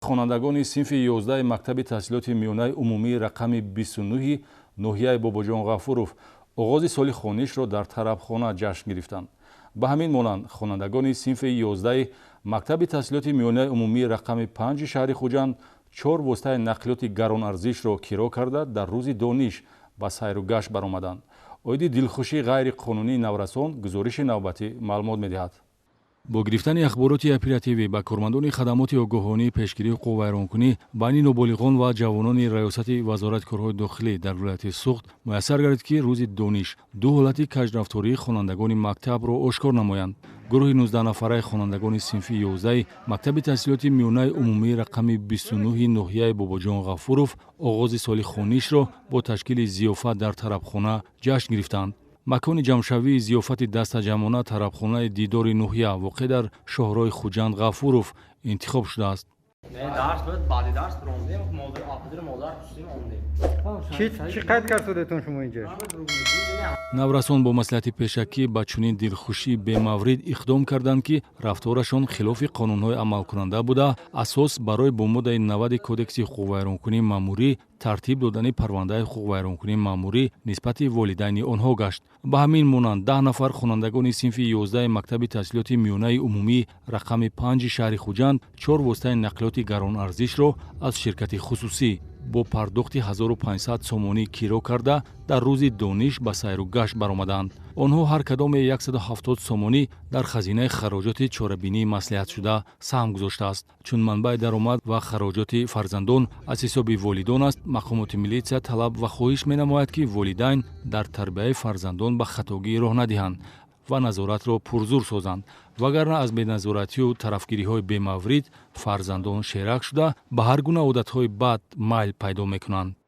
хонандагони синфи 11 мактаби таҳсилоти миёнаи умумии рақами 29 ноҳияи Бобоҷон Ғафуров оғози соли хонишро дар тарабхона ҷашн гирифтанд. ба ҳамин монанд хонандагони синфи 11 мактаби таҳсилоти миёнаи умумии рақами 5 шаҳри Хуҷанд 4 воситаи нақлиёти гаронарзишро киро карда дар рӯзи дониш ба сайру гашт баромаданд. оиди дилхушии ғайриқонунии наврасон гузориши навбатӣ маълумот медиҳад. бо гирифтани ахбороти оперативӣ ба кормандони хадамоти огоҳонии пешгирии ҳуқуқ вайронкунӣ байни ноболиғон ва ҷавонони раёсати вазорати корҳои дохилӣ дар вилояти Суғд муяссар гардид, ки рӯзи дониш ду ҳолати каҷрафтории хонандагони мактабро ошкор намоянд. гурӯҳи 19 нафараи хонандагони синфи 11 мактаби таҳсилоти миёнаи умумии рақами 29 ноҳияи Бобоҷон Ғафуров оғози соли хонишро бо ташкили зиёфат дар тарабхона ҷашн гирифтанд. макони ҷамъшавии зиёфати дастаҷамона тарабхонаи дидори ноҳия воқеъ дар шоҳрои Хуҷанд Ғафуров интихоб шудааст. چی قید کرد شدتون شما اینجا؟ наврасон бо маслиҳати пешакӣ ба чунин дилхушӣ бемаврид иқдом карданд, ки рафторашон хилофи қонунҳои амалкунанда буда, асос барои бо моддаи 90 кодекси ҳуқуқвайронкунии маъмурӣ тартиб додани парвандаи ҳуқуқвайронкунии маъмурӣ нисбати волидайни онҳо гашт. ба ҳамин монанд 10 нафар хонандагони синфи 11 мактаби таҳсилоти миёнаи умумии рақами 5 шаҳри Хуҷанд 4 воситаи нақлиёти гаронарзишро аз ширкати хусусӣ бо пардохти 1500 сомонӣ киро карда дар рӯзи дониш ба сайру гашт баромаданд. онҳо ҳар кадоме 170 сомонӣ дар хазинаи хароҷоти чорабинии маслиҳатшуда саҳм гузоштааст. чун манбаи даромад ва хароҷоти фарзандон аз ҳисоби волидон аст, мақомоти милитсия талаб ва хоҳиш менамояд, ки волидайн дар тарбияи фарзандон ба хатогӣ роҳ надиҳанд ва назоратро пурзур созанд. вагарна аз беназоратию тарафгириҳои бемаврид фарзандон шерак шуда ба ҳар гуна одатҳои бад майл пайдо мекунанд.